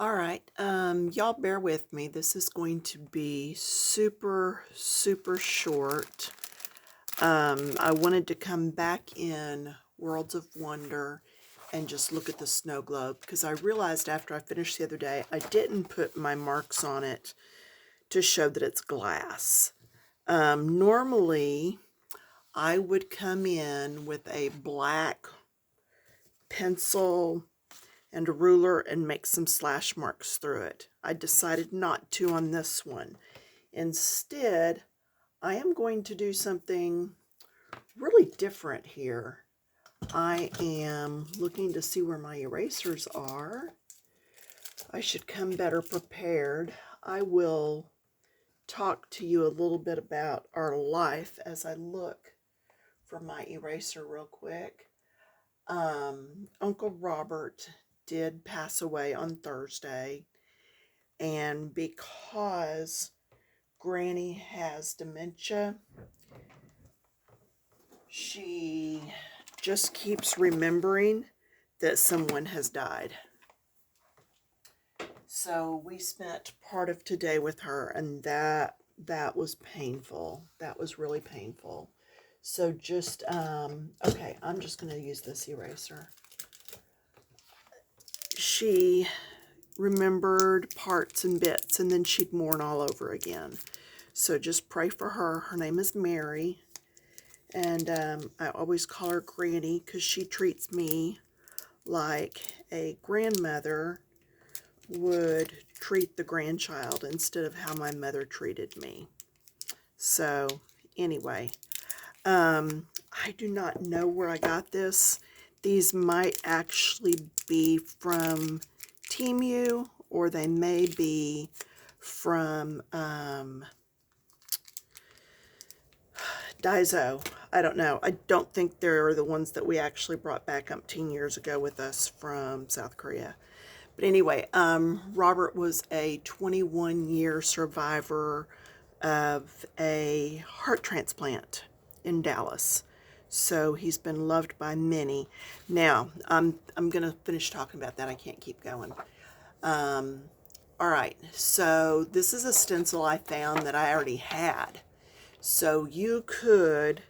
All right, y'all bear with me. This is going to be super, super short. I wanted to come back in Worlds of Wonder and just look at the snow globe because I realized after I finished the other day, I didn't put my marks on it to show that it's glass. Normally, I would come in with a black pencil and a ruler and make some slash marks through it. I decided not to on this one. Instead, I am going to do something really different here. I am looking to see where my erasers are. I should come better prepared. I will talk to you a little bit about our life as I look for my eraser real quick. Uncle Robert did pass away on Thursday, and because Granny has dementia, she just keeps remembering that someone has died. So we spent part of today with her, and that was painful. That was really painful. So just okay, I'm just going to use this eraser. She remembered parts and bits, and then she'd mourn all over again. So just pray for her. Her name is Mary, and I always call her Granny because she treats me like a grandmother would treat the grandchild instead of how my mother treated me. So anyway, I do not know where I got this. These might actually be from Temu, or they may be from Daiso. I don't know. I don't think they're the ones that we actually brought back umpteen years ago with us from South Korea. But anyway, Robert was a 21-year survivor of a heart transplant in Dallas. So he's been loved by many. Now, I'm going to finish talking about that. I can't keep going. All right, so this is a stencil I found that I already had. So you could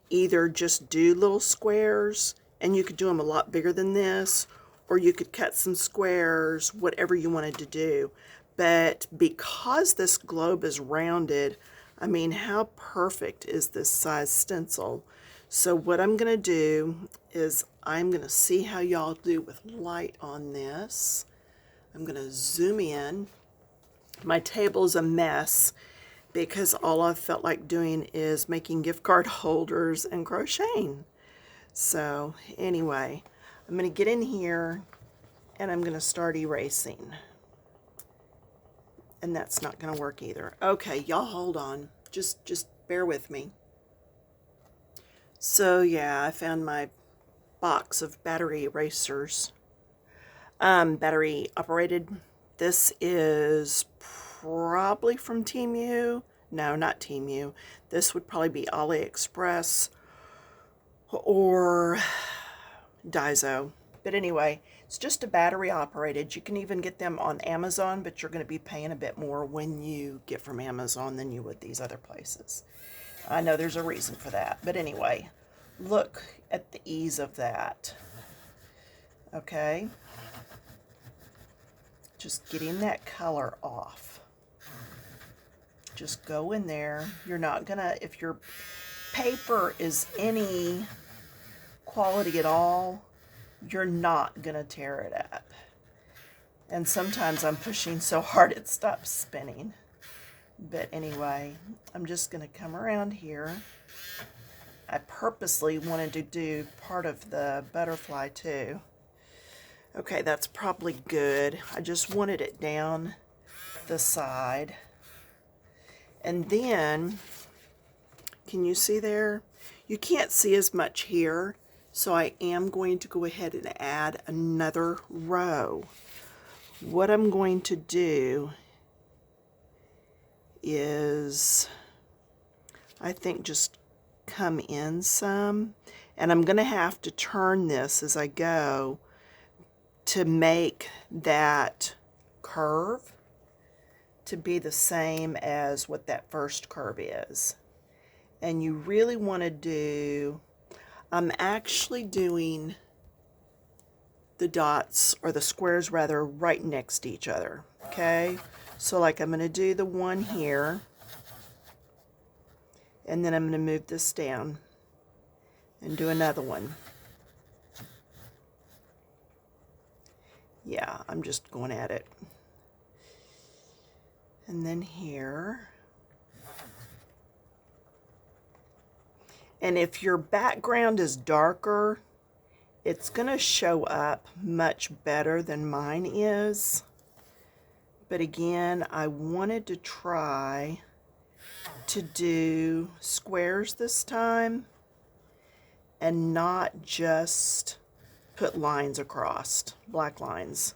either just do little squares, and you could do them a lot bigger than this, or you could cut some squares, whatever you wanted to do. But because this globe is rounded, I mean, how perfect is this size stencil? So what I'm going to do is I'm going to see how y'all do with light on this. I'm going to zoom in. My table's a mess because all I've felt like doing is making gift card holders and crocheting. So anyway, I'm going to get in here and I'm going to start erasing. And that's not going to work either. Okay, y'all hold on. Just bear with me. So yeah, I found my box of battery erasers. Battery operated. This is probably from Temu. No, not Temu. This would probably be AliExpress or Daiso. But anyway, it's just a battery operated. You can even get them on Amazon, but you're going to be paying a bit more when you get from Amazon than you would these other places. I know there's a reason for that. But anyway, look at the ease of that. Okay? Just getting that color off. Just go in there. You're not gonna, if your paper is any quality at all, you're not gonna tear it up. And sometimes I'm pushing so hard it stops spinning. But anyway, I'm just gonna come around here. I purposely wanted to do part of the butterfly too. Okay, that's probably good. I just wanted it down the side. And then, can you see there? You can't see as much here, so I am going to go ahead and add another row. What I'm going to do is, I think, just come in some, and I'm going to have to turn this as I go to make that curve to be the same as what that first curve is. And you really want to do, I'm actually doing the dots, or the squares rather, right next to each other. Okay, so like I'm going to do the one here, and then I'm going to move this down and do another one. Yeah, I'm just going at it. And then here. And if your background is darker, it's going to show up much better than mine is. But again, I wanted to try to do squares this time and not just put lines across, black lines,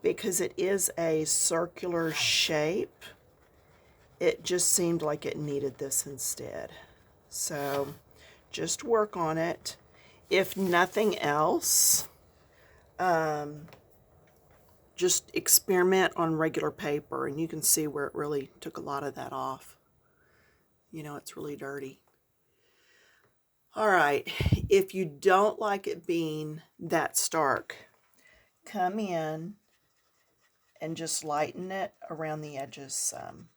because it is a circular shape. It just seemed like it needed this instead. So just work on it. If nothing else, just experiment on regular paper, and you can see where it really took a lot of that off. You know, it's really dirty. All right, if you don't like it being that stark, come in and just lighten it around the edges some.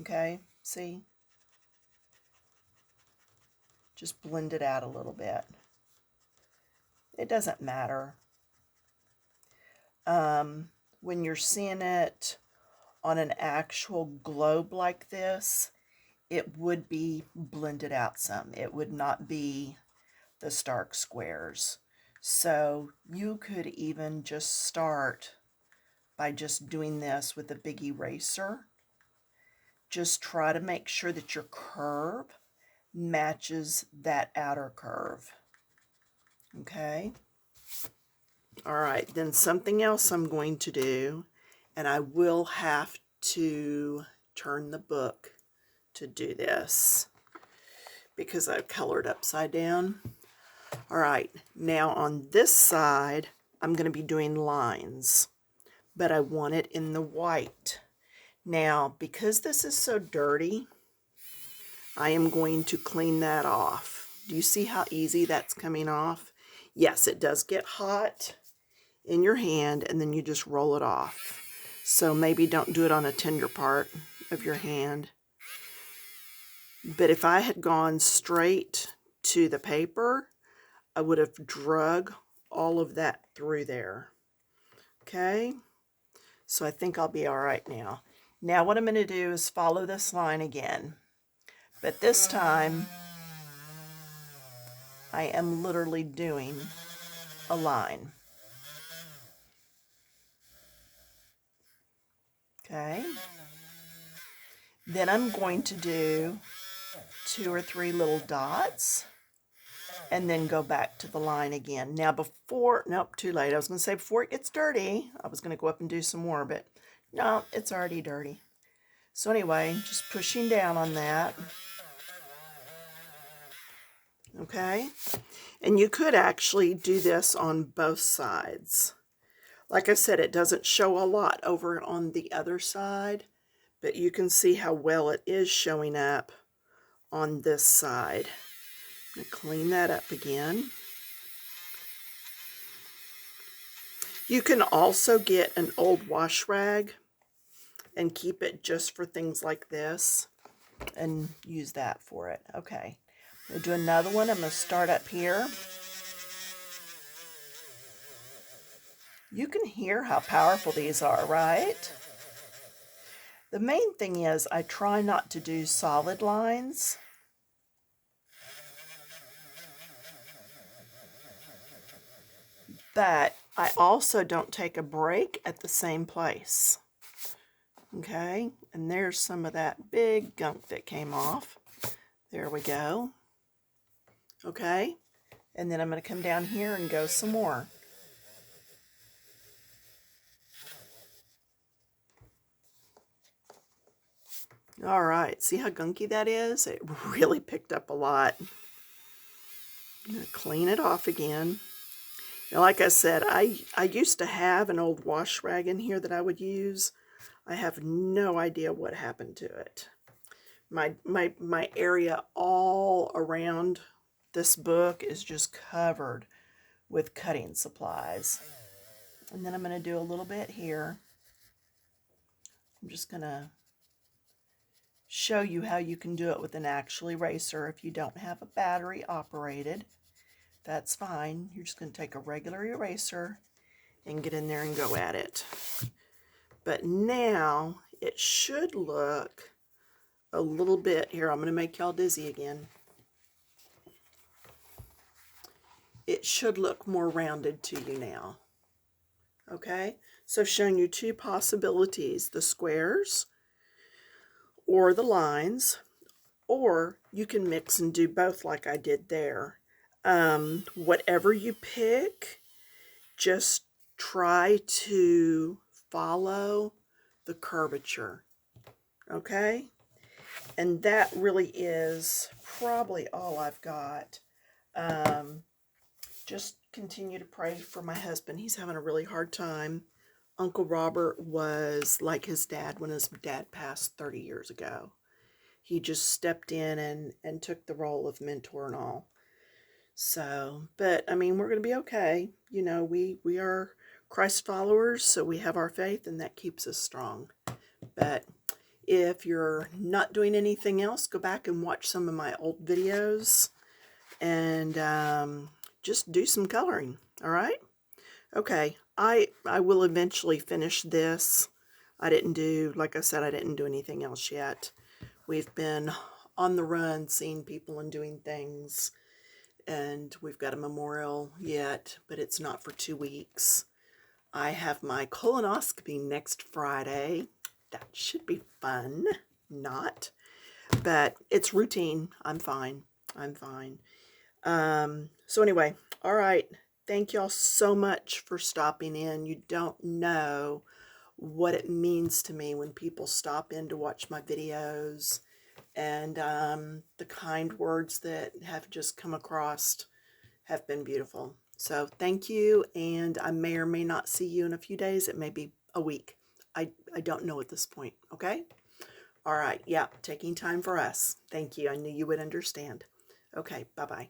Okay, see? Just blend it out a little bit. It doesn't matter. When you're seeing it on an actual globe like this, it would be blended out some. It would not be the stark squares. So you could even just start by just doing this with a big eraser. Just try to make sure that your curve matches that outer curve. Okay? All right, then something else I'm going to do, and I will have to turn the book to do this because I've colored upside down. All right, now on this side, I'm going to be doing lines, but I want it in the white. Now, because this is so dirty, I am going to clean that off. Do you see how easy that's coming off? Yes, it does get hot in your hand, and then you just roll it off. So maybe don't do it on a tender part of your hand. But if I had gone straight to the paper, I would have drug all of that through there. Okay, so I think I'll be all right now. Now what I'm going to do is follow this line again. But this time, I am literally doing a line. Okay. Then I'm going to do 2 or 3 little dots and then go back to the line again. Now before, nope, too late. I was going to say before it gets dirty, I was going to go up and do some more, but no, it's already dirty. So anyway, just pushing down on that. Okay. And you could actually do this on both sides. Like I said, it doesn't show a lot over on the other side, but you can see how well it is showing up on this side. I'm going to clean that up again. You can also get an old wash rag and keep it just for things like this and use that for it. Okay, I'm going to do another one. I'm going to start up here. You can hear how powerful these are, right? The main thing is I try not to do solid lines. But I also don't take a break at the same place. Okay, and there's some of that big gunk that came off. There we go. Okay, and then I'm going to come down here and go some more. All right, see how gunky that is? It really picked up a lot. I'm going to clean it off again. Now, like I said, I used to have an old wash rag in here that I would use. I have no idea what happened to it. My area all around this book is just covered with cutting supplies. And then I'm going to do a little bit here. I'm just going to show you how you can do it with an actual eraser if you don't have a battery operated. That's fine. You're just going to take a regular eraser and get in there and go at it. But now it should look a little bit, here, I'm going to make y'all dizzy again. It should look more rounded to you now. Okay, so I've shown you two possibilities, the squares or the lines, or you can mix and do both like I did there. Whatever you pick, just try to follow the curvature, okay? And that really is probably all I've got. Just continue to pray for my husband. He's having a really hard time. Uncle Robert was like his dad when his dad passed 30 years ago. He just stepped in and took the role of mentor and all. So, but I mean, we're going to be okay. You know, we are Christ followers, so we have our faith and that keeps us strong. But if you're not doing anything else, go back and watch some of my old videos and just do some coloring, all right? Okay, I will eventually finish this. I didn't do, like I said, I didn't do anything else yet. We've been on the run, seeing people and doing things, and we've got a memorial yet, but it's not for 2 weeks. I have my colonoscopy next Friday. That should be fun. Not. But it's routine. I'm fine. I'm fine. So anyway, all right. Thank y'all so much for stopping in. You don't know what it means to me when people stop in to watch my videos and the kind words that have just come across have been beautiful. So thank you, and I may or may not see you in a few days. It may be a week. I don't know at this point, okay? All right, yeah, taking time for us. Thank you. I knew you would understand. Okay, bye-bye.